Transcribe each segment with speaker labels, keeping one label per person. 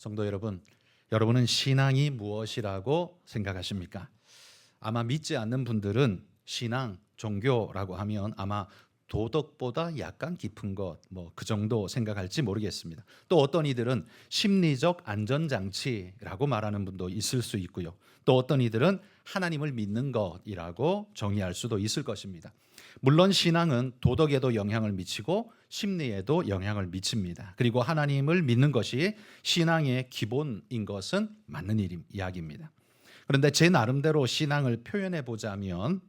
Speaker 1: 성도 여러분, 여러분은 신앙이 무엇이라고 생각하십니까? 아마 믿지 않는 분들은 신앙, 종교라고 하면 아마 도덕보다 약간 깊은 것, 그 정도 생각할지 모르겠습니다. 또 어떤 이들은 심리적 안전장치라고 말하는 분도 있을 수 있고요. 또 어떤 이들은 하나님을 믿는 것이라고 정의할 수도 있을 것입니다. 물론 신앙은 도덕에도 영향을 미치고 심리에도 영향을 미칩니다. 그리고 하나님을 믿는 것이 신앙의 기본인 것은 맞는 이야기입니다. 그런데 제 나름대로 신앙을 표현해 보자면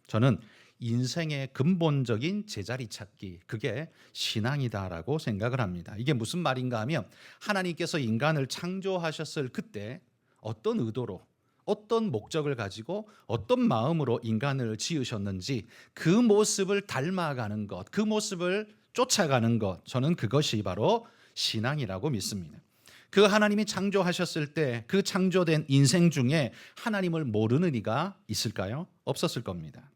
Speaker 1: 저는 인생의 근본적인 제자리 찾기, 그게 신앙이다라고 생각을 합니다. 이게 무슨 말인가 하면 하나님께서 인간을 창조하셨을 그때 어떤 의도로, 어떤 목적을 가지고 어떤 마음으로 인간을 지으셨는지 그 모습을 닮아가는 것, 그 모습을 쫓아가는 것, 저는 그것이 바로 신앙이라고 믿습니다. 그 하나님이 창조하셨을 때 그 창조된 인생 중에 하나님을 모르는 이가 있을까요? 없었을 겁니다.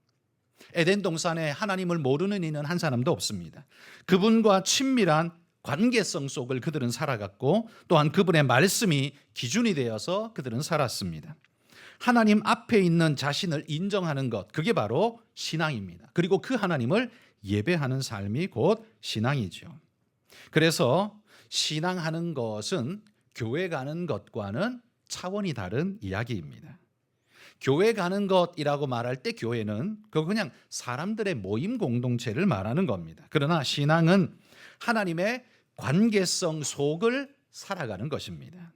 Speaker 1: 에덴 동산에 하나님을 모르는 이는 한 사람도 없습니다. 그분과 친밀한 관계성 속을 그들은 살아갔고 또한 그분의 말씀이 기준이 되어서 그들은 살았습니다. 하나님 앞에 있는 자신을 인정하는 것, 그게 바로 신앙입니다. 그리고 그 하나님을 예배하는 삶이 곧 신앙이죠. 그래서 신앙하는 것은 교회 가는 것과는 차원이 다른 이야기입니다. 교회 가는 것이라고 말할 때 교회는 그냥 사람들의 모임 공동체를 말하는 겁니다. 그러나 신앙은 하나님의 관계성 속을 살아가는 것입니다.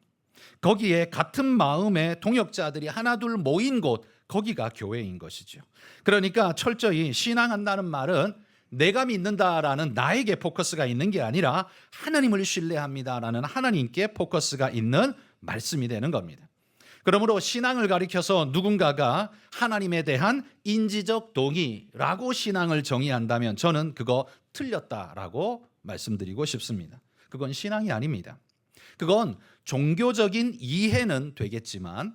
Speaker 1: 거기에 같은 마음의 동역자들이 하나둘 모인 곳, 거기가 교회인 것이죠. 그러니까 철저히 신앙한다는 말은 내가 믿는다라는 나에게 포커스가 있는 게 아니라 하나님을 신뢰합니다라는 하나님께 포커스가 있는 말씀이 되는 겁니다. 그러므로 신앙을 가리켜서 누군가가 하나님에 대한 인지적 동의라고 신앙을 정의한다면 저는 그거 틀렸다라고 말씀드리고 싶습니다. 그건 신앙이 아닙니다. 그건 종교적인 이해는 되겠지만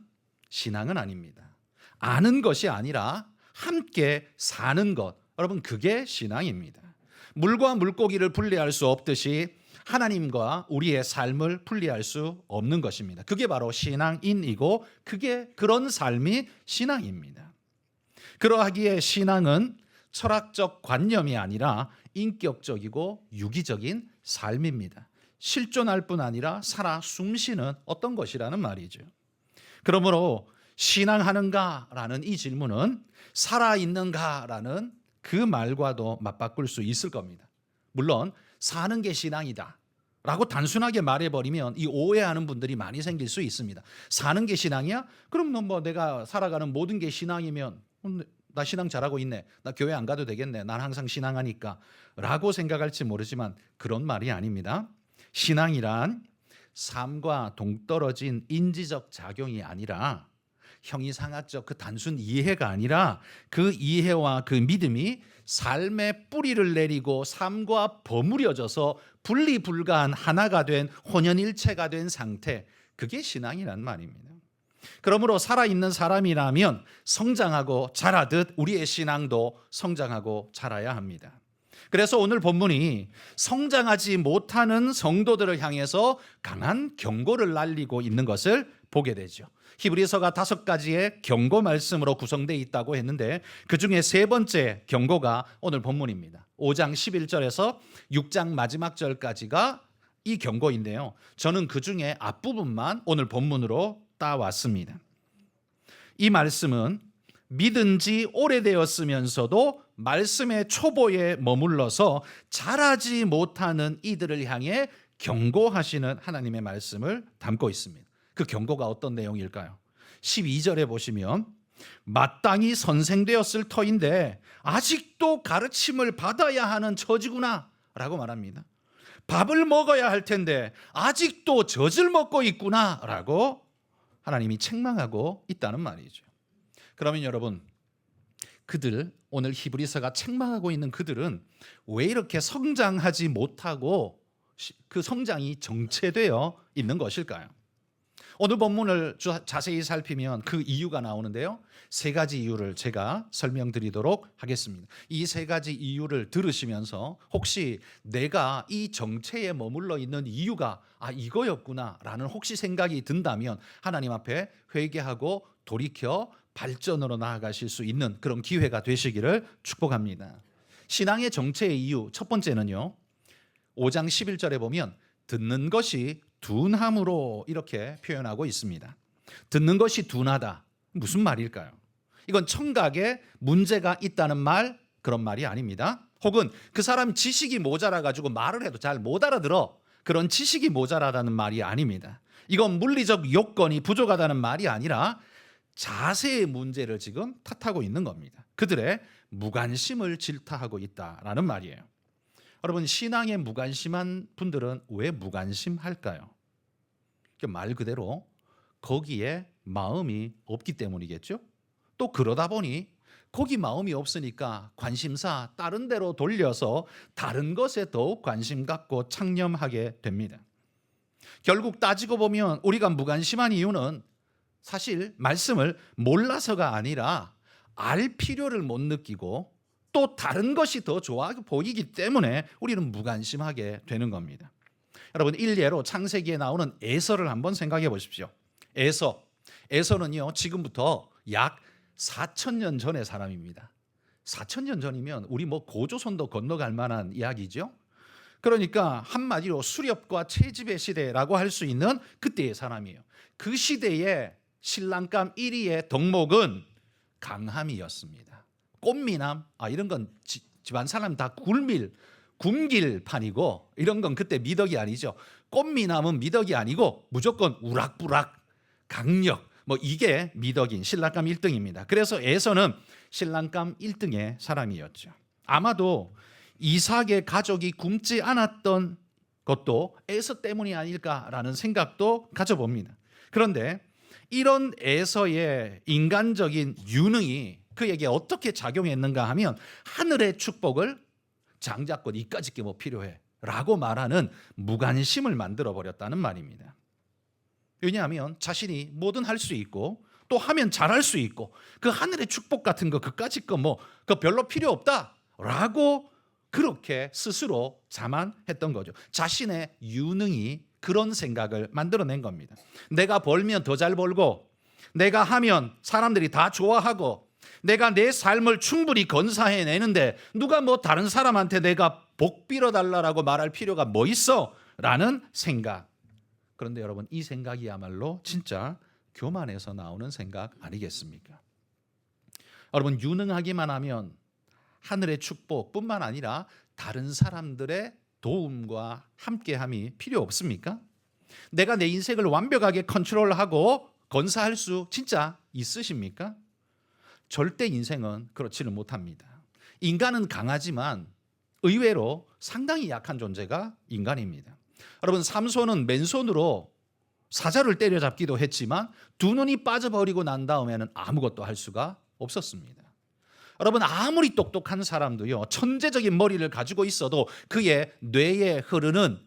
Speaker 1: 신앙은 아닙니다. 아는 것이 아니라 함께 사는 것, 여러분 그게 신앙입니다. 물과 물고기를 분리할 수 없듯이 하나님과 우리의 삶을 분리할 수 없는 것입니다. 그게 바로 신앙인이고 그게 그런 삶이 신앙입니다. 그러하기에 신앙은 철학적 관념이 아니라 인격적이고 유기적인 삶입니다. 실존할 뿐 아니라 살아 숨쉬는 어떤 것이라는 말이죠. 그러므로 신앙하는가라는 이 질문은 살아있는가라는 그 말과도 맞바꿀 수 있을 겁니다. 물론 사는 게 신앙이다 라고 단순하게 말해버리면 이 오해하는 분들이 많이 생길 수 있습니다. 사는 게 신앙이야? 그럼 내가 살아가는 모든 게 신앙이면 나 신앙 잘하고 있네, 나 교회 안 가도 되겠네, 난 항상 신앙하니까 라고 생각할지 모르지만 그런 말이 아닙니다. 신앙이란 삶과 동떨어진 인지적 작용이 아니라 형이상학적 그 단순 이해가 아니라 그 이해와 그 믿음이 삶의 뿌리를 내리고 삶과 버무려져서 분리불가한 하나가 된 혼연일체가 된 상태, 그게 신앙이란 말입니다. 그러므로 살아있는 사람이라면 성장하고 자라듯 우리의 신앙도 성장하고 자라야 합니다. 그래서 오늘 본문이 성장하지 못하는 성도들을 향해서 강한 경고를 날리고 있는 것을 보게 되죠. 히브리서가 5가지의 경고 말씀으로 구성되어 있다고 했는데 그중에 3번째 경고가 오늘 본문입니다. 5장 11절에서 6장 마지막 절까지가 이 경고인데요. 저는 그중에 앞부분만 오늘 본문으로 따왔습니다. 이 말씀은 믿은 지 오래되었으면서도 말씀의 초보에 머물러서 자라지 못하는 이들을 향해 경고하시는 하나님의 말씀을 담고 있습니다. 그 경고가 어떤 내용일까요? 12절에 보시면 마땅히 선생되었을 터인데 아직도 가르침을 받아야 하는 처지구나 라고 말합니다. 밥을 먹어야 할 텐데 아직도 젖을 먹고 있구나 라고 하나님이 책망하고 있다는 말이죠. 그러면 여러분, 오늘 히브리서가 책망하고 있는 그들은 왜 이렇게 성장하지 못하고 그 성장이 정체되어 있는 것일까요? 오늘 본문을 자세히 살피면 그 이유가 나오는데요. 세 가지 이유를 제가 설명드리도록 하겠습니다. 이 세 가지 이유를 들으시면서 혹시 내가 이 정체에 머물러 있는 이유가 이거였구나라는 혹시 생각이 든다면 하나님 앞에 회개하고 돌이켜 발전으로 나아가실 수 있는 그런 기회가 되시기를 축복합니다. 신앙의 정체의 이유 첫 번째는요. 5장 11절에 보면 듣는 것이 둔함으로 이렇게 표현하고 있습니다. 듣는 것이 둔하다. 무슨 말일까요? 이건 청각에 문제가 있다는 말, 그런 말이 아닙니다. 혹은 그 사람 지식이 모자라 가지고 말을 해도 잘 못 알아들어. 그런 지식이 모자라다는 말이 아닙니다. 이건 물리적 요건이 부족하다는 말이 아니라 자세의 문제를 지금 탓하고 있는 겁니다. 그들의 무관심을 질타하고 있다라는 말이에요. 여러분, 신앙에 무관심한 분들은 왜 무관심할까요? 말 그대로 거기에 마음이 없기 때문이겠죠. 또 그러다 보니 거기 마음이 없으니까 관심사 다른 데로 돌려서 다른 것에 더욱 관심 갖고 창념하게 됩니다. 결국 따지고 보면 우리가 무관심한 이유는 사실 말씀을 몰라서가 아니라 알 필요를 못 느끼고 또 다른 것이 더 좋아 보이기 때문에 우리는 무관심하게 되는 겁니다. 여러분, 일례로 창세기에 나오는 에서를 한번 생각해 보십시오. 에서는요 지금부터 약 4,000년 전의 사람입니다. 4,000년 전이면 우리 고조선도 건너갈 만한 이야기죠. 그러니까 한마디로 수렵과 채집의 시대라고 할 수 있는 그때의 사람이에요. 그 시대의 신랑감 1위의 덕목은 강함이었습니다. 꽃미남, 이런 건 집안 사람 다 굶길판이고 이런 건 그때 미덕이 아니죠. 꽃미남은 미덕이 아니고 무조건 우락부락, 강력, 이게 미덕인 신랑감 1등입니다. 그래서 에서는 신랑감 1등의 사람이었죠. 아마도 이삭의 가족이 굶지 않았던 것도 에서 때문이 아닐까라는 생각도 가져봅니다. 그런데 이런 에서의 인간적인 유능이 그에게 어떻게 작용했는가 하면 하늘의 축복을 장자권 이까짓 게 필요해 라고 말하는 무관심을 만들어 버렸다는 말입니다. 왜냐하면 자신이 뭐든 할 수 있고 또 하면 잘할 수 있고 그 하늘의 축복 같은 거 그까짓 거 그거 별로 필요 없다라고 그렇게 스스로 자만했던 거죠. 자신의 유능이 그런 생각을 만들어낸 겁니다. 내가 벌면 더 잘 벌고 내가 하면 사람들이 다 좋아하고 내가 내 삶을 충분히 건사해내는데 누가 다른 사람한테 내가 복 빌어달라고 말할 필요가 있어? 라는 생각. 그런데 여러분, 이 생각이야말로 진짜 교만에서 나오는 생각 아니겠습니까? 여러분, 유능하기만 하면 하늘의 축복뿐만 아니라 다른 사람들의 도움과 함께함이 필요 없습니까? 내가 내 인생을 완벽하게 컨트롤하고 건사할 수 진짜 있으십니까? 절대 인생은 그렇지는 못합니다. 인간은 강하지만 의외로 상당히 약한 존재가 인간입니다. 여러분, 삼손은 맨손으로 사자를 때려잡기도 했지만 두 눈이 빠져버리고 난 다음에는 아무것도 할 수가 없었습니다. 여러분, 아무리 똑똑한 사람도요 천재적인 머리를 가지고 있어도 그의 뇌에 흐르는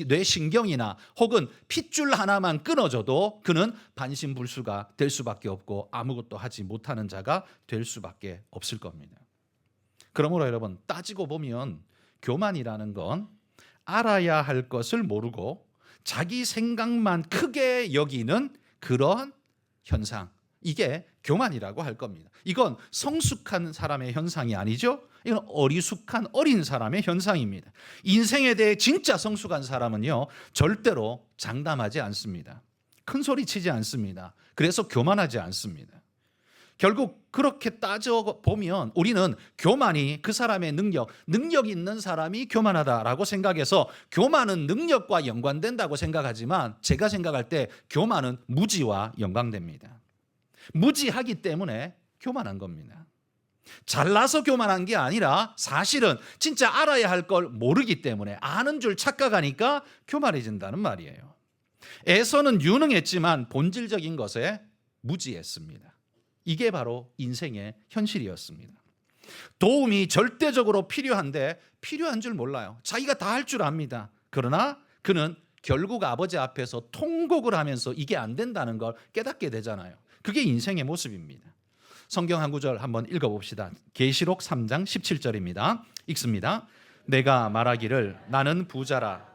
Speaker 1: 뇌신경이나 혹은 핏줄 하나만 끊어져도 그는 반신불수가 될 수밖에 없고 아무것도 하지 못하는 자가 될 수밖에 없을 겁니다. 그러므로 여러분, 따지고 보면 교만이라는 건 알아야 할 것을 모르고 자기 생각만 크게 여기는 그런 현상, 이게 교만이라고 할 겁니다. 이건 성숙한 사람의 현상이 아니죠. 이건 어리숙한 어린 사람의 현상입니다. 인생에 대해 진짜 성숙한 사람은요 절대로 장담하지 않습니다. 큰 소리 치지 않습니다. 그래서 교만하지 않습니다. 결국 그렇게 따져보면 우리는 교만이 그 사람의 능력 있는 사람이 교만하다라고 생각해서 교만은 능력과 연관된다고 생각하지만 제가 생각할 때 교만은 무지와 연관됩니다. 무지하기 때문에 교만한 겁니다. 잘나서 교만한 게 아니라 사실은 진짜 알아야 할 걸 모르기 때문에 아는 줄 착각하니까 교만해진다는 말이에요. 에서는 유능했지만 본질적인 것에 무지했습니다. 이게 바로 인생의 현실이었습니다. 도움이 절대적으로 필요한데 필요한 줄 몰라요. 자기가 다 할 줄 압니다. 그러나 그는 결국 아버지 앞에서 통곡을 하면서 이게 안 된다는 걸 깨닫게 되잖아요. 그게 인생의 모습입니다. 성경 한 구절 한번 읽어봅시다. 계시록 3장 17절입니다. 읽습니다. 내가 말하기를 나는 부자라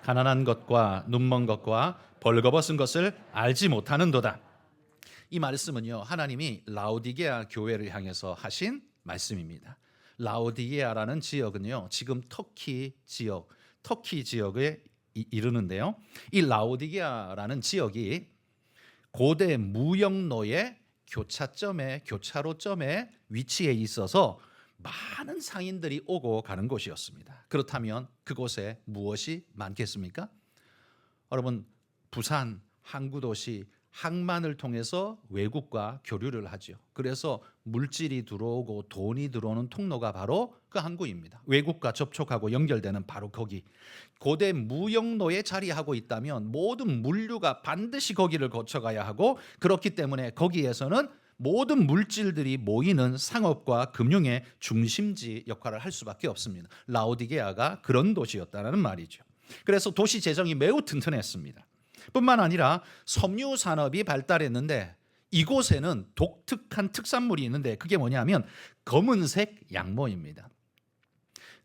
Speaker 1: 가난한 것과 눈먼 것과 벌거벗은 것을 알지 못하는도다. 이 말씀은요, 하나님이 라오디게아 교회를 향해서 하신 말씀입니다. 라오디게아라는 지역은요, 지금 터키 지역에 이르는데요. 이 라오디게아라는 지역이 고대 무역로의 교차로점에 위치해 있어서 많은 상인들이 오고 가는 곳이었습니다. 그렇다면 그곳에 무엇이 많겠습니까? 여러분, 부산, 항구도시, 항만을 통해서 외국과 교류를 하죠. 그래서 물질이 들어오고 돈이 들어오는 통로가 바로 그 항구입니다. 외국과 접촉하고 연결되는 바로 거기. 고대 무역로에 자리하고 있다면 모든 물류가 반드시 거기를 거쳐가야 하고, 그렇기 때문에 거기에서는 모든 물질들이 모이는 상업과 금융의 중심지 역할을 할 수밖에 없습니다. 라오디게아가 그런 도시였다는 말이죠. 그래서 도시 재정이 매우 튼튼했습니다. 뿐만 아니라 섬유 산업이 발달했는데 이곳에는 독특한 특산물이 있는데 그게 뭐냐면 검은색 양모입니다.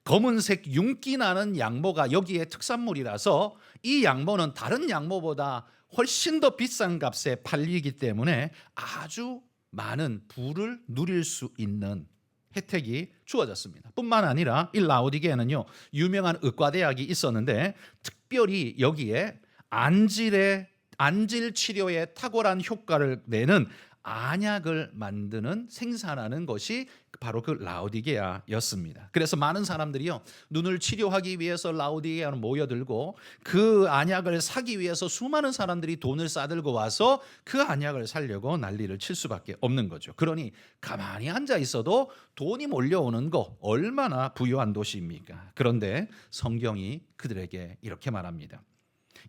Speaker 1: 검은색 윤기 나는 양모가 여기에 특산물이라서 이 양모는 다른 양모보다 훨씬 더 비싼 값에 팔리기 때문에 아주 많은 부를 누릴 수 있는 혜택이 주어졌습니다. 뿐만 아니라 이 라오디게아는요, 유명한 의과대학이 있었는데 특별히 여기에 안질 치료에 탁월한 효과를 내는 안약을 생산하는 것이 바로 그 라오디게아였습니다. 그래서 많은 사람들이요, 눈을 치료하기 위해서 라오디게아로 모여들고 그 안약을 사기 위해서 수많은 사람들이 돈을 싸들고 와서 그 안약을 사려고 난리를 칠 수밖에 없는 거죠. 그러니 가만히 앉아 있어도 돈이 몰려오는 거 얼마나 부유한 도시입니까? 그런데 성경이 그들에게 이렇게 말합니다.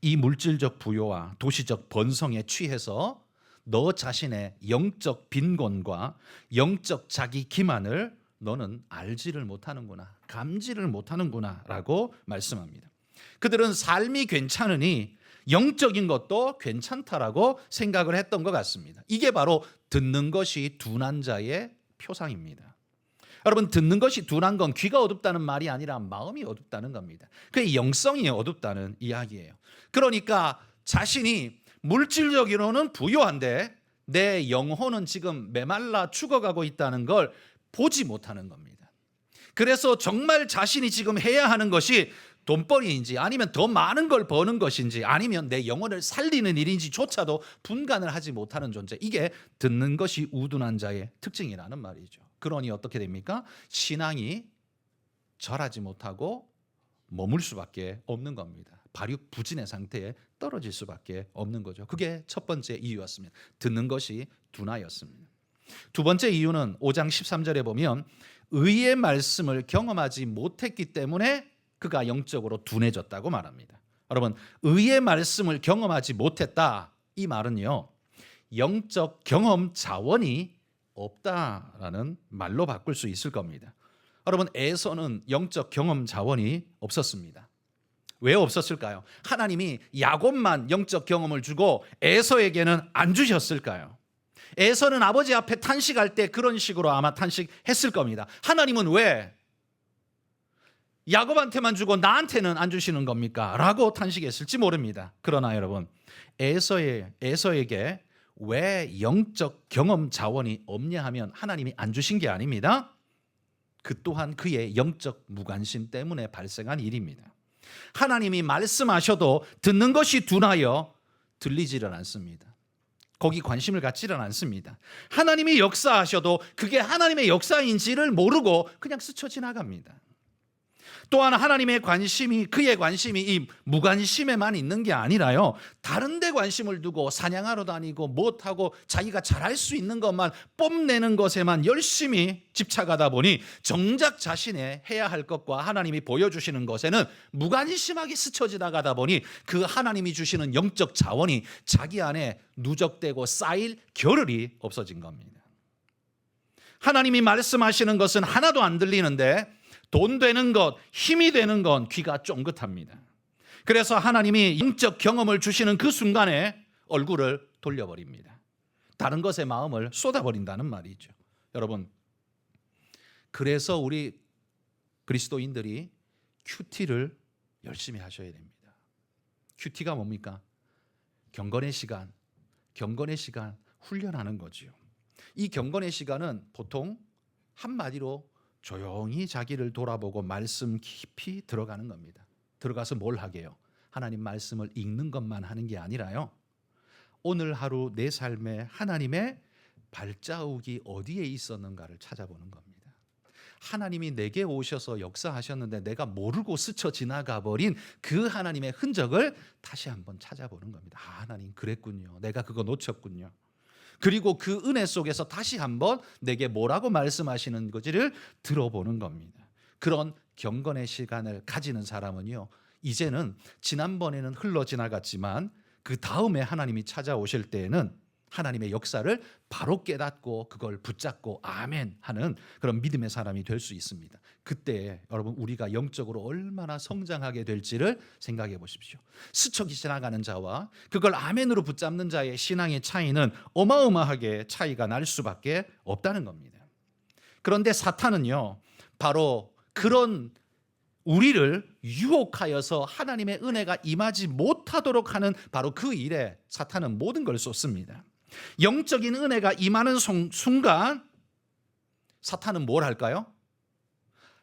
Speaker 1: 이 물질적 부요와 도시적 번성에 취해서 너 자신의 영적 빈곤과 영적 자기 기만을 너는 알지를 못하는구나, 감지를 못하는구나 라고 말씀합니다. 그들은 삶이 괜찮으니 영적인 것도 괜찮다라고 생각을 했던 것 같습니다. 이게 바로 듣는 것이 둔한 자의 표상입니다. 여러분, 듣는 것이 둔한 건 귀가 어둡다는 말이 아니라 마음이 어둡다는 겁니다. 그게 영성이 어둡다는 이야기예요. 그러니까 자신이 물질적으로는 부유한데 내 영혼은 지금 메말라 죽어가고 있다는 걸 보지 못하는 겁니다. 그래서 정말 자신이 지금 해야 하는 것이 돈벌이인지 아니면 더 많은 걸 버는 것인지 아니면 내 영혼을 살리는 일인지조차도 분간을 하지 못하는 존재, 이게 듣는 것이 우둔한 자의 특징이라는 말이죠. 그러니 어떻게 됩니까? 신앙이 절하지 못하고 머물 수밖에 없는 겁니다. 발육부진의 상태에 떨어질 수밖에 없는 거죠. 그게 첫 번째 이유였습니다. 듣는 것이 둔하였습니다. 두 번째 이유는 5장 13절에 보면 의의 말씀을 경험하지 못했기 때문에 그가 영적으로 둔해졌다고 말합니다. 여러분, 의의 말씀을 경험하지 못했다, 이 말은요, 영적 경험 자원이 없다라는 말로 바꿀 수 있을 겁니다. 여러분, 에서는 영적 경험 자원이 없었습니다. 왜 없었을까요? 하나님이 야곱만 영적 경험을 주고 에서에게는 안 주셨을까요? 에서는 아버지 앞에 탄식할 때 그런 식으로 아마 탄식했을 겁니다. 하나님은 왜 야곱한테만 주고 나한테는 안 주시는 겁니까? 라고 탄식했을지 모릅니다. 그러나 여러분, 에서에게 왜 영적 경험 자원이 없냐 하면 하나님이 안 주신 게 아닙니다. 그 또한 그의 영적 무관심 때문에 발생한 일입니다. 하나님이 말씀하셔도 듣는 것이 둔하여 들리지를 않습니다. 거기 관심을 갖지를 않습니다. 하나님이 역사하셔도 그게 하나님의 역사인지를 모르고 그냥 스쳐 지나갑니다. 또한 하나님의 관심이, 그의 관심이 이 무관심에만 있는 게 아니라요, 다른 데 관심을 두고 사냥하러 다니고 못하고 자기가 잘할 수 있는 것만 뽐내는 것에만 열심히 집착하다 보니 정작 자신의 해야 할 것과 하나님이 보여주시는 것에는 무관심하게 스쳐 지나가다 보니 그 하나님이 주시는 영적 자원이 자기 안에 누적되고 쌓일 겨를이 없어진 겁니다. 하나님이 말씀하시는 것은 하나도 안 들리는데 돈 되는 것, 힘이 되는 건 귀가 쫑긋합니다. 그래서 하나님이 영적 경험을 주시는 그 순간에 얼굴을 돌려버립니다. 다른 것에 마음을 쏟아버린다는 말이죠. 여러분, 그래서 우리 그리스도인들이 큐티를 열심히 하셔야 됩니다. 큐티가 뭡니까? 경건의 시간 훈련하는 거지요. 이 경건의 시간은 보통 한마디로 조용히 자기를 돌아보고 말씀 깊이 들어가는 겁니다. 들어가서 뭘 하게요? 하나님 말씀을 읽는 것만 하는 게 아니라요, 오늘 하루 내 삶에 하나님의 발자국이 어디에 있었는가를 찾아보는 겁니다. 하나님이 내게 오셔서 역사하셨는데 내가 모르고 스쳐 지나가 버린 그 하나님의 흔적을 다시 한번 찾아보는 겁니다. 아, 하나님 그랬군요. 내가 그거 놓쳤군요. 그리고 그 은혜 속에서 다시 한번 내게 뭐라고 말씀하시는 건지를 들어보는 겁니다. 그런 경건의 시간을 가지는 사람은요, 이제는 지난번에는 흘러 지나갔지만 그 다음에 하나님이 찾아오실 때에는 하나님의 역사를 바로 깨닫고 그걸 붙잡고 아멘 하는 그런 믿음의 사람이 될 수 있습니다. 그때 여러분, 우리가 영적으로 얼마나 성장하게 될지를 생각해 보십시오. 스쳐 지나가는 자와 그걸 아멘으로 붙잡는 자의 신앙의 차이는 어마어마하게 차이가 날 수밖에 없다는 겁니다. 그런데 사탄은요, 바로 그런 우리를 유혹하여서 하나님의 은혜가 임하지 못하도록 하는 바로 그 일에 사탄은 모든 걸 쏟습니다. 영적인 은혜가 임하는 순간 사탄은 뭘 할까요?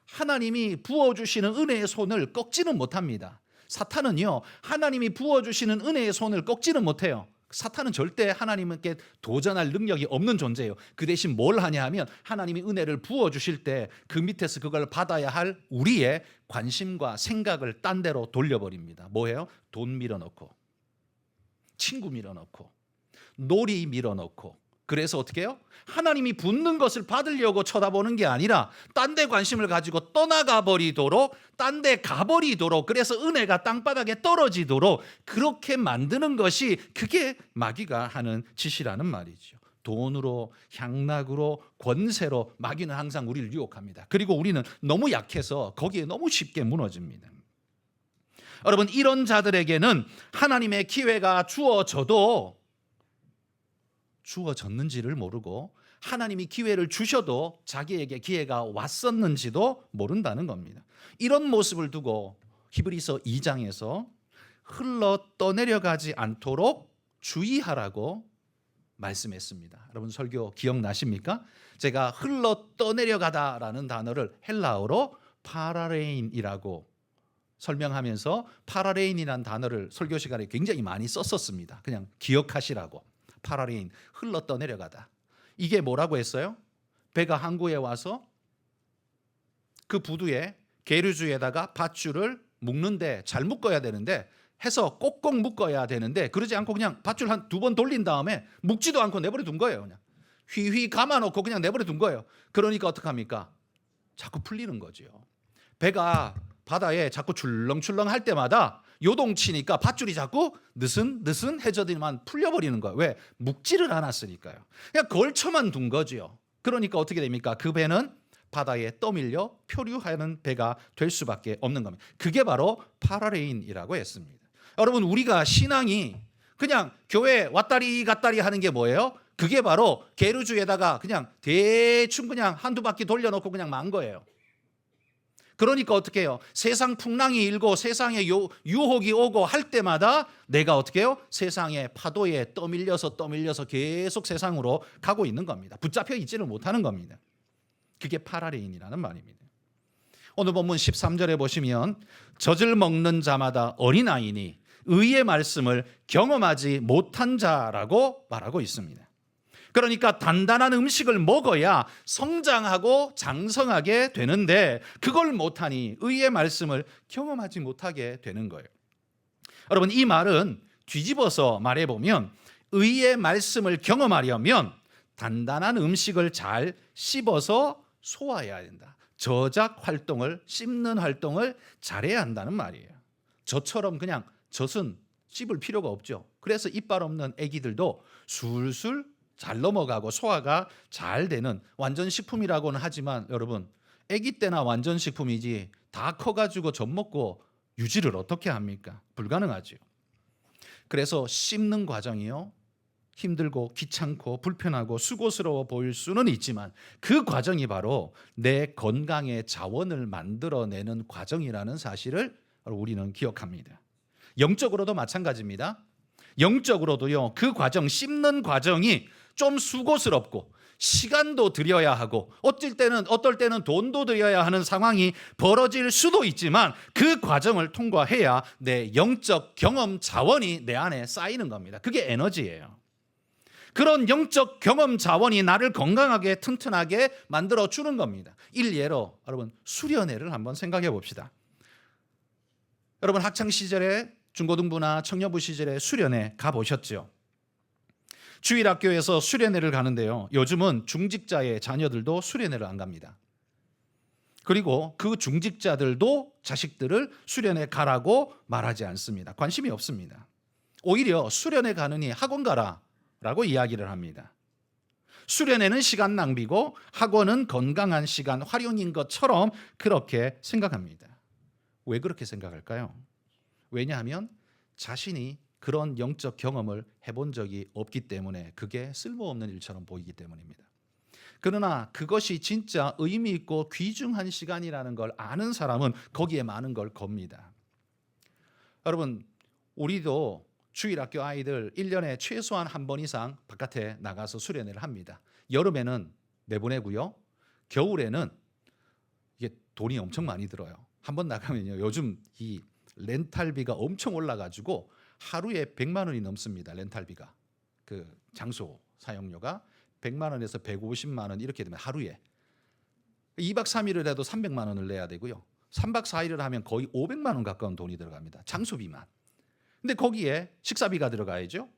Speaker 1: 하나님이 부어주시는 은혜의 손을 꺾지는 못합니다. 사탄은요, 하나님이 부어주시는 은혜의 손을 꺾지는 못해요. 사탄은 절대 하나님께 도전할 능력이 없는 존재예요. 그 대신 뭘 하냐 하면 하나님이 은혜를 부어주실 때 그 밑에서 그걸 받아야 할 우리의 관심과 생각을 딴 데로 돌려버립니다. 뭐예요? 돈 밀어넣고, 친구 밀어넣고, 놀이 밀어넣고. 그래서 어떻게 해요? 하나님이 붓는 것을 받으려고 쳐다보는 게 아니라 딴 데 관심을 가지고 떠나가 버리도록, 딴 데 가버리도록, 그래서 은혜가 땅바닥에 떨어지도록 그렇게 만드는 것이, 그게 마귀가 하는 짓이라는 말이죠. 돈으로, 향락으로, 권세로 마귀는 항상 우리를 유혹합니다. 그리고 우리는 너무 약해서 거기에 너무 쉽게 무너집니다. 여러분, 이런 자들에게는 하나님의 기회가 주어졌는지를 모르고 하나님이 기회를 주셔도 자기에게 기회가 왔었는지도 모른다는 겁니다. 이런 모습을 두고 히브리서 2장에서 흘러 떠내려가지 않도록 주의하라고 말씀했습니다. 여러분, 설교 기억나십니까? 제가 흘러 떠내려가다라는 단어를 헬라어로 파라레인이라고 설명하면서 파라레인이라는 단어를 설교 시간에 굉장히 많이 썼었습니다. 그냥 기억하시라고. 파라레인, 흘러 떠내려가다. 이게 뭐라고 했어요? 배가 항구에 와서 그 부두에 계류주에다가 밧줄을 묶는데 잘 묶어야 되는데, 해서 꼭꼭 묶어야 되는데 그러지 않고 그냥 밧줄 한 2번 돌린 다음에 묶지도 않고 내버려 둔 거예요. 그냥 휘휘 감아놓고 그냥 내버려 둔 거예요. 그러니까 어떡합니까? 자꾸 풀리는 거죠. 배가 바다에 자꾸 출렁출렁 할 때마다 요동치니까 밧줄이 자꾸 느슨느슨해져만 풀려버리는 거예요. 왜? 묶지를 않았으니까요. 그냥 걸쳐만 둔 거죠. 그러니까 어떻게 됩니까? 그 배는 바다에 떠밀려 표류하는 배가 될 수밖에 없는 겁니다. 그게 바로 파라레인이라고 했습니다. 여러분, 우리가 신앙이 그냥 교회 왔다리 갔다리 하는 게 뭐예요? 그게 바로 계류주에다가 그냥 대충 그냥 한두 바퀴 돌려놓고 그냥 만 거예요. 그러니까 어떻게 해요? 세상 풍랑이 일고 세상에 유혹이 오고 할 때마다 내가 어떻게 해요? 세상의 파도에 떠밀려서 계속 세상으로 가고 있는 겁니다. 붙잡혀 있지를 못하는 겁니다. 그게 파라레인이라는 말입니다. 오늘 본문 13절에 보시면 젖을 먹는 자마다 어린아이니 의의 말씀을 경험하지 못한 자라고 말하고 있습니다. 그러니까 단단한 음식을 먹어야 성장하고 장성하게 되는데 그걸 못하니 의의 말씀을 경험하지 못하게 되는 거예요. 여러분, 이 말은 뒤집어서 말해보면 의의 말씀을 경험하려면 단단한 음식을 잘 씹어서 소화해야 된다. 저작 활동을, 씹는 활동을 잘해야 한다는 말이에요. 저처럼 그냥 젖은 씹을 필요가 없죠. 그래서 이빨 없는 아기들도 술술 잘 넘어가고 소화가 잘 되는 완전 식품이라고는 하지만 여러분, 아기 때나 완전식품이지 다 커가지고 젖 먹고 유지를 어떻게 합니까? 불가능하지요. 그래서 씹는 과정이요, 힘들고 귀찮고 불편하고 수고스러워 보일 수는 있지만 그 과정이 바로 내 건강의 자원을 만들어내는 과정이라는 사실을 우리는 기억합니다. 영적으로도 마찬가지입니다. 영적으로도요, 그 과정, 씹는 과정이 좀 수고스럽고 시간도 들여야 하고 어떨 때는 돈도 들여야 하는 상황이 벌어질 수도 있지만 그 과정을 통과해야 내 영적 경험 자원이 내 안에 쌓이는 겁니다. 그게 에너지예요. 그런 영적 경험 자원이 나를 건강하게 튼튼하게 만들어 주는 겁니다. 일례로 여러분 수련회를 한번 생각해 봅시다. 여러분 학창 시절에 중고등부나 청년부 시절에 수련회 가보셨죠? 주일학교에서 수련회를 가는데요, 요즘은 중직자의 자녀들도 수련회를 안 갑니다. 그리고 그 중직자들도 자식들을 수련회 가라고 말하지 않습니다. 관심이 없습니다. 오히려 수련회 가느니 학원 가라 라고 이야기를 합니다. 수련회는 시간 낭비고 학원은 건강한 시간 활용인 것처럼 그렇게 생각합니다. 왜 그렇게 생각할까요? 왜냐하면 자신이 그런 영적 경험을 해본 적이 없기 때문에 그게 쓸모없는 일처럼 보이기 때문입니다. 그러나 그것이 진짜 의미 있고 귀중한 시간이라는 걸 아는 사람은 거기에 많은 걸 겁니다. 여러분, 우리도 주일학교 아이들 1년에 최소한 한 번 이상 바깥에 나가서 수련회를 합니다. 여름에는 내보내고요. 겨울에는 이게 돈이 엄청 많이 들어요. 한 번 나가면요, 요즘 이 렌탈비가 엄청 올라가지고 하루에 100만 원이 넘습니다. 렌탈비가. 그 장소 사용료가 100만 원에서 150만 원 이렇게 되면 하루에 2박 3일을 해도 300만 원을 내야 되고요. 3박 4일을 하면 거의 500만 원 가까운 돈이 들어갑니다. 장소비만. 근데 거기에 식사비가 들어가야죠.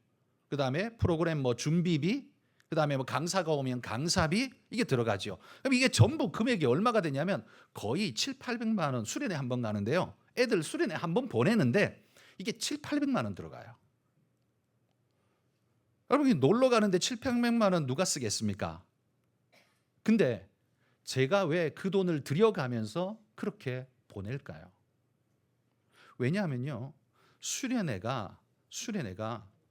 Speaker 1: 그다음에 프로그램 뭐 준비비, 그다음에 뭐 강사가 오면 강사비, 이게 들어가죠. 그럼 이게 전부 금액이 얼마가 되냐면 거의 700~800만 원. 수련회 한 번 가는데요, 애들 수련회 한 번 보내는데 이게 700~800만 원 들어가요. 여러분, 놀러 가는데 700~800만 원 누가 쓰겠습니까? 근데 제가 왜 그 돈을 들여가면서 그렇게 보낼까요? 왜냐하면요, 수련회가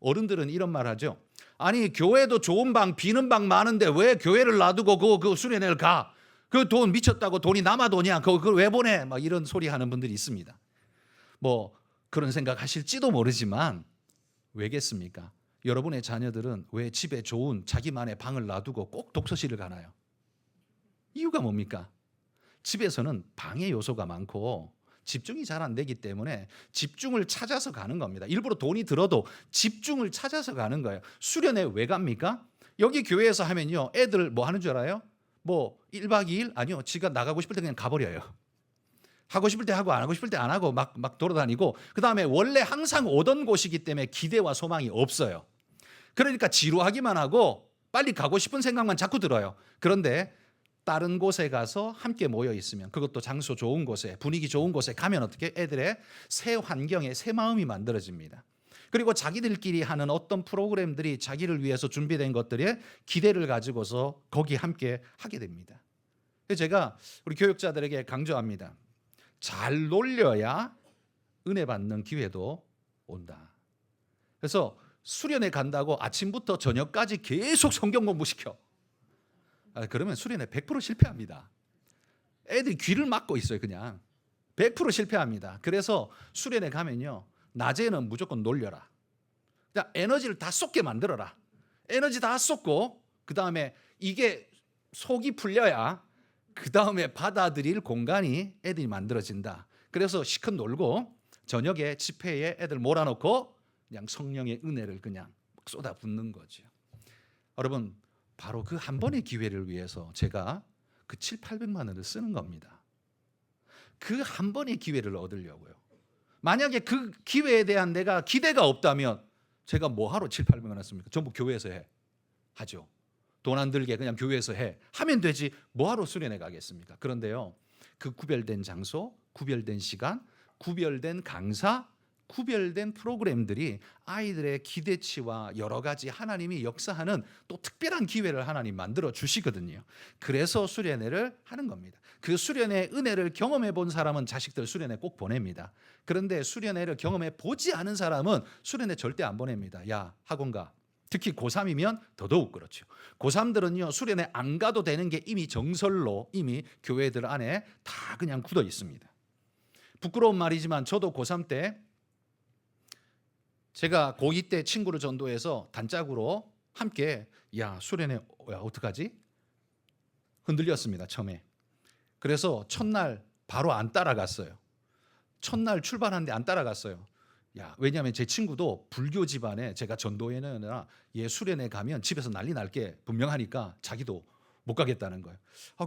Speaker 1: 어른들은 이런 말 하죠. 아니, 교회도 좋은 방, 비는 방 많은데 왜 교회를 놔두고 그 수련회를 가? 그 돈 미쳤다고 돈이 남아 도냐? 그걸 왜 보내? 막 이런 소리 하는 분들이 있습니다. 뭐 그런 생각 하실지도 모르지만 왜겠습니까? 여러분의 자녀들은 왜 집에 좋은 자기만의 방을 놔두고 꼭 독서실을 가나요? 이유가 뭡니까? 집에서는 방해 요소가 많고 집중이 잘 안 되기 때문에 집중을 찾아서 가는 겁니다. 일부러 돈이 들어도 집중을 찾아서 가는 거예요. 수련회 왜 갑니까? 여기 교회에서 하면요, 애들 뭐 하는 줄 알아요? 뭐 1박 2일? 아니요, 지가 나가고 싶을 때 그냥 가버려요. 하고 싶을 때 하고 안 하고 싶을 때 안 하고 막 돌아다니고, 그다음에 원래 항상 오던 곳이기 때문에 기대와 소망이 없어요. 그러니까 지루하기만 하고 빨리 가고 싶은 생각만 자꾸 들어요. 그런데 다른 곳에 가서 함께 모여 있으면, 그것도 장소 좋은 곳에, 분위기 좋은 곳에 가면 어떻게 애들의 새 환경에 새 마음이 만들어집니다. 그리고 자기들끼리 하는 어떤 프로그램들이 자기를 위해서 준비된 것들에 기대를 가지고서 거기 함께 하게 됩니다. 그래서 제가 우리 교육자들에게 강조합니다. 잘 놀려야 은혜 받는 기회도 온다. 그래서 수련회 간다고 아침부터 저녁까지 계속 성경 공부시켜. 그러면 수련회 100% 실패합니다. 애들이 귀를 막고 있어요. 그냥 100% 실패합니다. 그래서 수련회 가면요, 낮에는 무조건 놀려라. 그냥 에너지를 다 쏟게 만들어라. 에너지 다 쏟고 그 다음에 이게 속이 풀려야 그 다음에 받아들일 공간이 애들이 만들어진다. 그래서 시컷 놀고 저녁에 집회에 애들 몰아놓고 그냥 성령의 은혜를 그냥 쏟아붓는 거죠. 여러분, 바로 그 한 번의 기회를 위해서 제가 그 700~800만 원을 쓰는 겁니다. 그 한 번의 기회를 얻으려고요. 만약에 그 기회에 대한 내가 기대가 없다면 제가 뭐하러 700~800만 원 씁니까? 전부 교회에서 하죠. 돈 안 들게 그냥 교회에서 하면 되지 뭐하러 수련회 가겠습니까? 그런데요, 그 구별된 장소, 구별된 시간, 구별된 강사, 구별된 프로그램들이 아이들의 기대치와 여러 가지 하나님이 역사하는 또 특별한 기회를 하나님 만들어 주시거든요. 그래서 수련회를 하는 겁니다. 그 수련회 은혜를 경험해 본 사람은 자식들 수련회 꼭 보냅니다. 그런데 수련회를 경험해 보지 않은 사람은 수련회 절대 안 보냅니다. 야, 학원 가. 특히 고3이면 더더욱 그렇죠. 고3들은요, 수련회 안 가도 되는 게 이미 정설로 이미 교회들 안에 다 그냥 굳어 있습니다. 부끄러운 말이지만 저도 고3 때 제가 고2 때 친구를 전도해서 단짝으로 함께 수련회 어떡하지? 흔들렸습니다, 처음에. 그래서 첫날 바로 안 따라갔어요. 첫날 출발하는데 안 따라갔어요. 왜냐하면 제 친구도 불교 집안에 제가 전도회는 얘 수련회 가면 집에서 난리 날 게 분명하니까 자기도 못 가겠다는 거예요.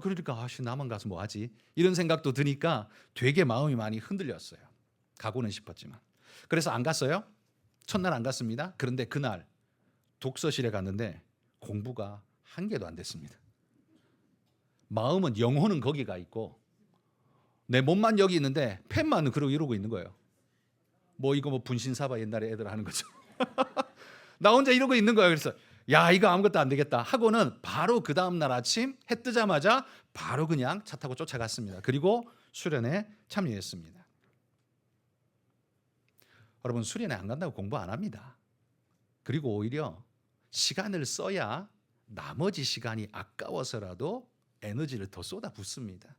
Speaker 1: 그러니까 나만 가서 뭐 하지? 이런 생각도 드니까 되게 마음이 많이 흔들렸어요. 가고는 싶었지만. 그래서 안 갔어요. 첫날 안 갔습니다. 그런데 그날 독서실에 갔는데 공부가 한 개도 안 됐습니다. 마음은 영혼은 거기 가 있고 내 몸만 여기 있는데 펜만 이러고 있는 거예요. 이거 분신사바 옛날에 애들 하는 거죠. 나 혼자 이러고 있는 거예요. 그래서 이거 아무것도 안 되겠다 하고는 바로 그 다음날 아침 해 뜨자마자 바로 그냥 차 타고 쫓아갔습니다. 그리고 수련회 참여했습니다. 여러분, 수련회 안 간다고 공부 안 합니다. 그리고 오히려 시간을 써야 나머지 시간이 아까워서라도 에너지를 더 쏟아붓습니다.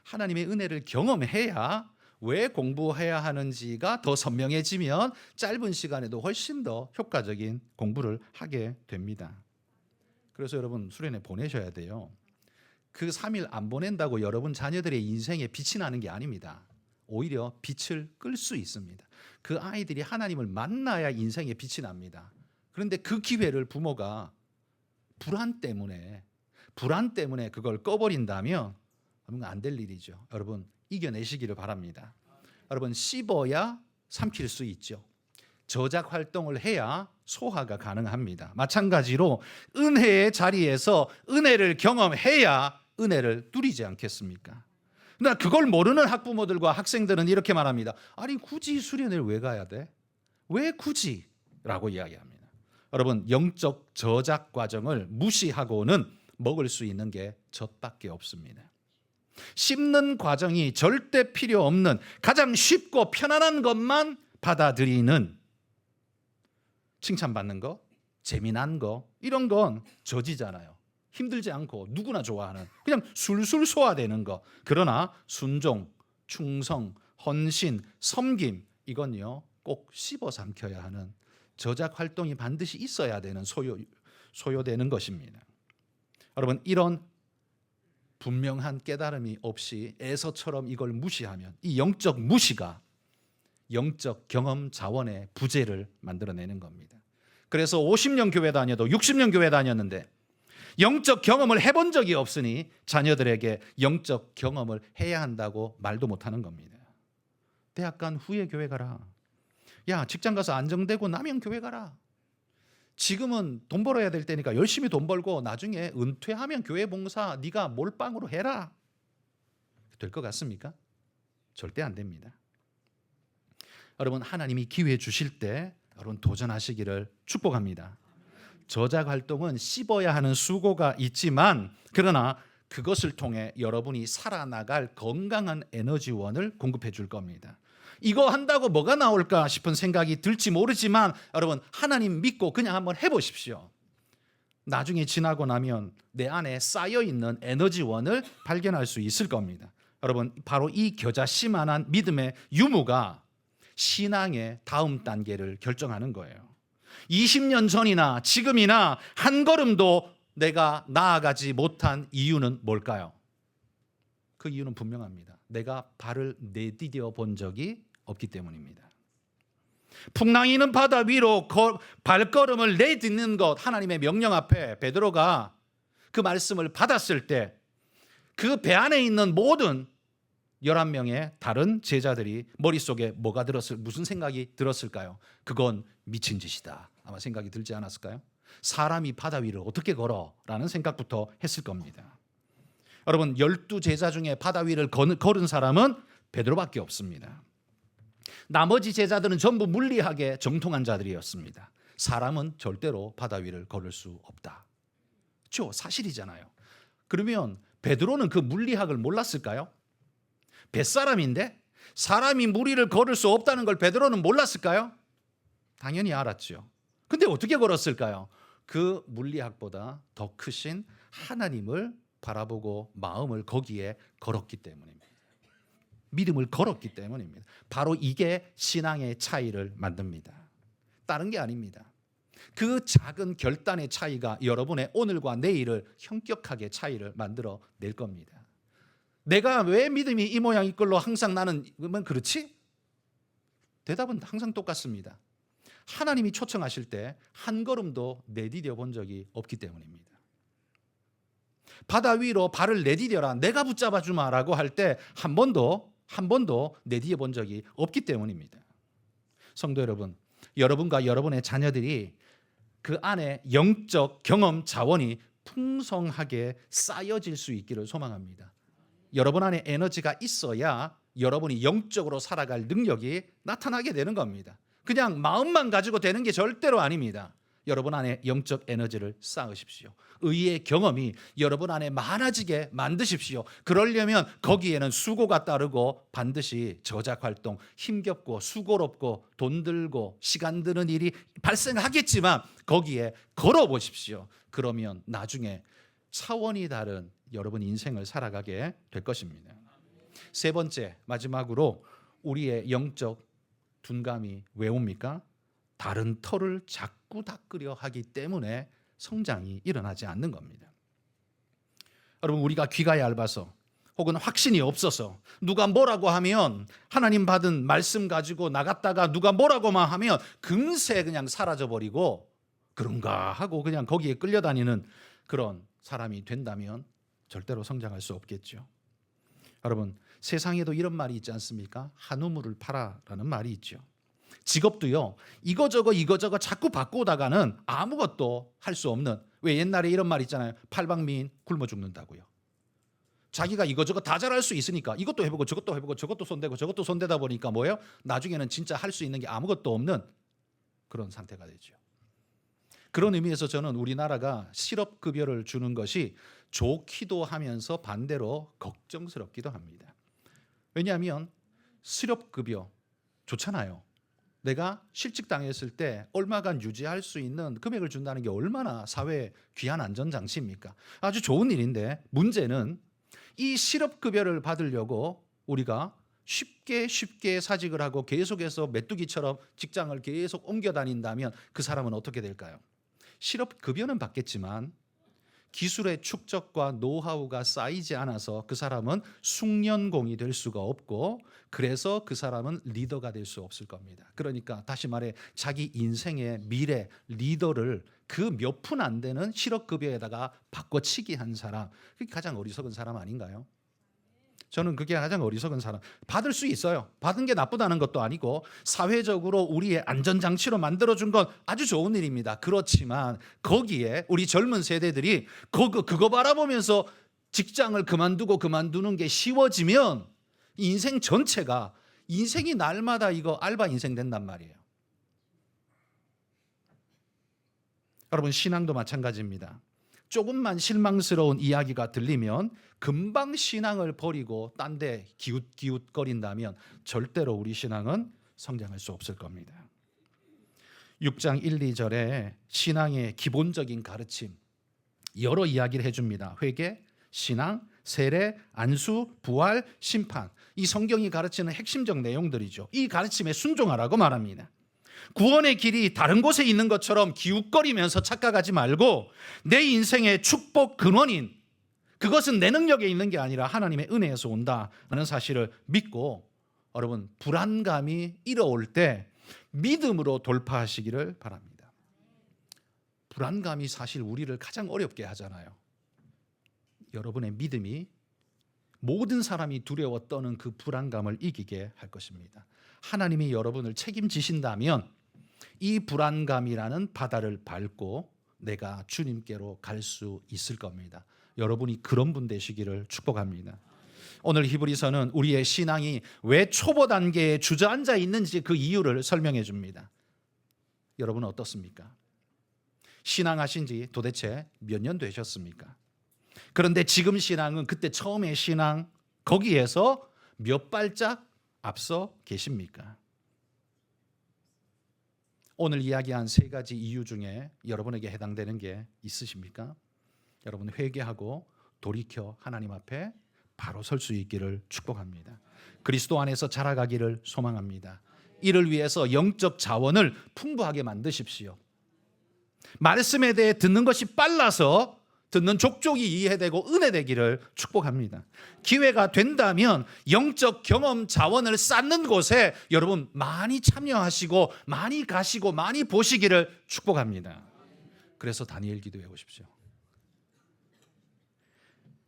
Speaker 1: 하나님의 은혜를 경험해야 왜 공부해야 하는지가 더 선명해지면 짧은 시간에도 훨씬 더 효과적인 공부를 하게 됩니다. 그래서 여러분, 수련회 보내셔야 돼요. 그 3일 안 보낸다고 여러분 자녀들의 인생에 빛이 나는 게 아닙니다. 오히려 빛을 끌 수 있습니다. 그 아이들이 하나님을 만나야 인생에 빛이 납니다. 그런데 그 기회를 부모가 불안 때문에 그걸 꺼버린다면 안 될 일이죠. 여러분, 이겨내시기를 바랍니다. 여러분, 씹어야 삼킬 수 있죠. 저작 활동을 해야 소화가 가능합니다. 마찬가지로 은혜의 자리에서 은혜를 경험해야 은혜를 누리지 않겠습니까? 그러나 그걸 모르는 학부모들과 학생들은 이렇게 말합니다. 아니, 굳이 수련회를 왜 가야 돼? 왜 굳이? 라고 이야기합니다. 여러분, 영적 저작 과정을 무시하고는 먹을 수 있는 게 젖밖에 없습니다. 씹는 과정이 절대 필요 없는 가장 쉽고 편안한 것만 받아들이는, 칭찬받는 거, 재미난 거, 이런 건 저지잖아요. 힘들지 않고 누구나 좋아하는, 그냥 술술 소화되는 거. 그러나 순종, 충성, 헌신, 섬김, 이건요 꼭 씹어 삼켜야 하는 저작 활동이 반드시 있어야 되는 소요되는 것입니다. 여러분, 이런 분명한 깨달음이 없이 에서처럼 이걸 무시하면 이 영적 무시가 영적 경험 자원의 부재를 만들어내는 겁니다. 그래서 50년 교회 다녀도 60년 교회 다녔는데 영적 경험을 해본 적이 없으니 자녀들에게 영적 경험을 해야 한다고 말도 못하는 겁니다. 대학 간 후에 교회 가라. 직장 가서 안정되고 나면 교회 가라. 지금은 돈 벌어야 될 때니까 열심히 돈 벌고 나중에 은퇴하면 교회 봉사 네가 몰빵으로 해라. 될 것 같습니까? 절대 안 됩니다. 여러분, 하나님이 기회 주실 때 여러분 도전하시기를 축복합니다. 저작 활동은 씹어야 하는 수고가 있지만, 그러나 그것을 통해 여러분이 살아나갈 건강한 에너지원을 공급해 줄 겁니다. 이거 한다고 뭐가 나올까 싶은 생각이 들지 모르지만 여러분, 하나님 믿고 그냥 한번 해보십시오. 나중에 지나고 나면 내 안에 쌓여있는 에너지원을 발견할 수 있을 겁니다. 여러분, 바로 이 겨자씨만한 믿음의 유무가 신앙의 다음 단계를 결정하는 거예요. 20년 전이나 지금이나 한 걸음도 내가 나아가지 못한 이유는 뭘까요? 그 이유는 분명합니다. 내가 발을 내디뎌 본 적이 없기 때문입니다. 풍랑이는 바다 위로 발걸음을 내딛는 것, 하나님의 명령 앞에 베드로가 그 말씀을 받았을 때 그 배 안에 있는 모든 11명의 다른 제자들이 머릿속에 무슨 생각이 들었을까요? 그건 미친 짓이다. 아마 생각이 들지 않았을까요? 사람이 바다 위를 어떻게 걸어? 라는 생각부터 했을 겁니다. 여러분, 12제자 중에 바다 위를 걸은 사람은 베드로밖에 없습니다. 나머지 제자들은 전부 물리학에 정통한 자들이었습니다. 사람은 절대로 바다 위를 걸을 수 없다. 그렇죠? 사실이잖아요. 그러면 베드로는 그 물리학을 몰랐을까요? 뱃사람인데 사람이 물 위를 걸을 수 없다는 걸 베드로는 몰랐을까요? 당연히 알았죠. 근데 어떻게 걸었을까요? 그 물리학보다 더 크신 하나님을 바라보고 마음을 거기에 걸었기 때문입니다. 믿음을 걸었기 때문입니다. 바로 이게 신앙의 차이를 만듭니다. 다른 게 아닙니다. 그 작은 결단의 차이가 여러분의 오늘과 내일을 현격하게 차이를 만들어 낼 겁니다. 내가 왜 믿음이 이 모양 이 꼴로 항상 나는 그렇지? 대답은 항상 똑같습니다. 하나님이 초청하실 때 한 걸음도 내디뎌 본 적이 없기 때문입니다. 바다 위로 발을 내디뎌라, 내가 붙잡아 주마라고 할 때 한 번도 내디뎌 본 적이 없기 때문입니다. 성도 여러분, 여러분과 여러분의 자녀들이 그 안에 영적 경험 자원이 풍성하게 쌓여질 수 있기를 소망합니다. 여러분 안에 에너지가 있어야 여러분이 영적으로 살아갈 능력이 나타나게 되는 겁니다. 그냥 마음만 가지고 되는 게 절대로 아닙니다. 여러분 안에 영적 에너지를 쌓으십시오. 의의 경험이 여러분 안에 많아지게 만드십시오. 그러려면 거기에는 수고가 따르고 반드시 저작 활동, 힘겹고 수고롭고 돈 들고 시간 드는 일이 발생하겠지만 거기에 걸어보십시오. 그러면 나중에 차원이 다른 여러분 인생을 살아가게 될 것입니다. 세 번째, 마지막으로 우리의 영적 둔감이 왜 옵니까? 다른 터를 자꾸 닦으려 하기 때문에 성장이 일어나지 않는 겁니다. 여러분, 우리가 귀가 얇아서 혹은 확신이 없어서 누가 뭐라고 하면 하나님 받은 말씀 가지고 나갔다가 누가 뭐라고만 하면 금세 그냥 사라져버리고 그런가 하고 그냥 거기에 끌려다니는 그런 사람이 된다면 절대로 성장할 수 없겠죠. 여러분, 세상에도 이런 말이 있지 않습니까? 한 우물을 파라라는 말이 있죠. 직업도요, 이거저거 자꾸 바꾸다가는 아무것도 할 수 없는, 왜 옛날에 이런 말 있잖아요. 팔방미인 굶어 죽는다고요. 자기가 이거저거 다 잘할 수 있으니까 이것도 해보고 저것도 해보고 저것도 손대고 저것도 손대다 보니까 뭐예요? 나중에는 진짜 할 수 있는 게 아무것도 없는 그런 상태가 되죠. 그런 의미에서 저는 우리나라가 실업급여를 주는 것이 좋기도 하면서 반대로 걱정스럽기도 합니다. 왜냐하면 실업급여 좋잖아요. 내가 실직당했을 때 얼마간 유지할 수 있는 금액을 준다는 게 얼마나 사회에 귀한 안전장치입니까? 아주 좋은 일인데 문제는 이 실업급여를 받으려고 우리가 쉽게 사직을 하고 계속해서 메뚜기처럼 직장을 계속 옮겨 다닌다면 그 사람은 어떻게 될까요? 실업급여는 받겠지만 기술의 축적과 노하우가 쌓이지 않아서 그 사람은 숙련공이 될 수가 없고 그래서 그 사람은 리더가 될 수 없을 겁니다. 그러니까 다시 말해 자기 인생의 미래 리더를 그 몇 푼 안 되는 실업급여에다가 바꿔치기 한 사람, 그게 가장 어리석은 사람 아닌가요? 저는 그게 가장 어리석은 사람. 받을 수 있어요. 받은 게 나쁘다는 것도 아니고 사회적으로 우리의 안전장치로 만들어준 건 아주 좋은 일입니다. 그렇지만 거기에 우리 젊은 세대들이 그거 바라보면서 직장을 그만두는 게 쉬워지면 인생 전체가 인생이 날마다 이거 알바 인생 된단 말이에요. 여러분, 신앙도 마찬가지입니다. 조금만 실망스러운 이야기가 들리면 금방 신앙을 버리고 딴 데 기웃거린다면 절대로 우리 신앙은 성장할 수 없을 겁니다. 6장 1, 2절에 신앙의 기본적인 가르침 여러 이야기를 해줍니다. 회개, 신앙, 세례, 안수, 부활, 심판. 이 성경이 가르치는 핵심적 내용들이죠. 이 가르침에 순종하라고 말합니다. 구원의 길이 다른 곳에 있는 것처럼 기웃거리면서 착각하지 말고 내 인생의 축복 근원인 그것은 내 능력에 있는 게 아니라 하나님의 은혜에서 온다는 사실을 믿고 여러분 불안감이 일어올 때 믿음으로 돌파하시기를 바랍니다. 불안감이 사실 우리를 가장 어렵게 하잖아요. 여러분의 믿음이 모든 사람이 두려워 떠는 그 불안감을 이기게 할 것입니다. 하나님이 여러분을 책임지신다면 이 불안감이라는 바다를 밟고 내가 주님께로 갈 수 있을 겁니다. 여러분이 그런 분 되시기를 축복합니다. 오늘 히브리서는 우리의 신앙이 왜 초보 단계에 주저앉아 있는지 그 이유를 설명해 줍니다. 여러분은 어떻습니까? 신앙하신 지 도대체 몇 년 되셨습니까? 그런데 지금 신앙은 그때 처음의 신앙 거기에서 몇 발짝 앞서 계십니까? 오늘 이야기한 세 가지 이유 중에 여러분에게 해당되는 게 있으십니까? 여러분 회개하고 돌이켜 하나님 앞에 바로 설 수 있기를 축복합니다. 그리스도 안에서 자라가기를 소망합니다. 이를 위해서 영적 자원을 풍부하게 만드십시오. 말씀에 대해 듣는 것이 빨라서 듣는 족족이 이해되고 은혜되기를 축복합니다. 기회가 된다면 영적 경험 자원을 쌓는 곳에 여러분 많이 참여하시고 많이 가시고 많이 보시기를 축복합니다. 그래서 다니엘 기도해 보십시오.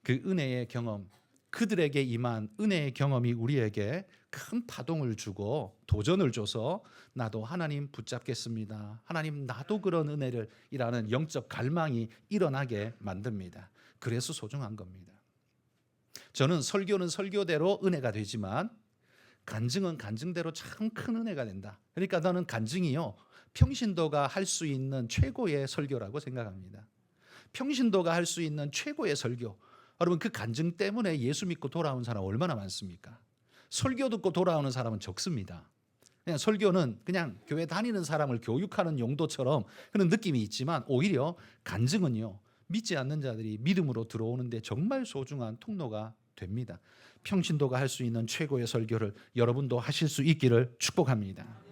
Speaker 1: 그 은혜의 경험, 그들에게 임한 은혜의 경험이 우리에게 큰 파동을 주고 도전을 줘서 나도 하나님 붙잡겠습니다. 하나님 나도 그런 은혜를 이라는 영적 갈망이 일어나게 만듭니다. 그래서 소중한 겁니다. 저는 설교는 설교대로 은혜가 되지만 간증은 간증대로 참 큰 은혜가 된다. 그러니까 저는 간증이요 평신도가 할 수 있는 최고의 설교라고 생각합니다. 평신도가 할 수 있는 최고의 설교. 여러분 그 간증 때문에 예수 믿고 돌아온 사람 얼마나 많습니까? 설교 듣고 돌아오는 사람은 적습니다. 그냥 설교는 그냥 교회 다니는 사람을 교육하는 용도처럼 그런 느낌이 있지만 오히려 간증은요 믿지 않는 자들이 믿음으로 들어오는데 정말 소중한 통로가 됩니다. 평신도가 할 수 있는 최고의 설교를 여러분도 하실 수 있기를 축복합니다.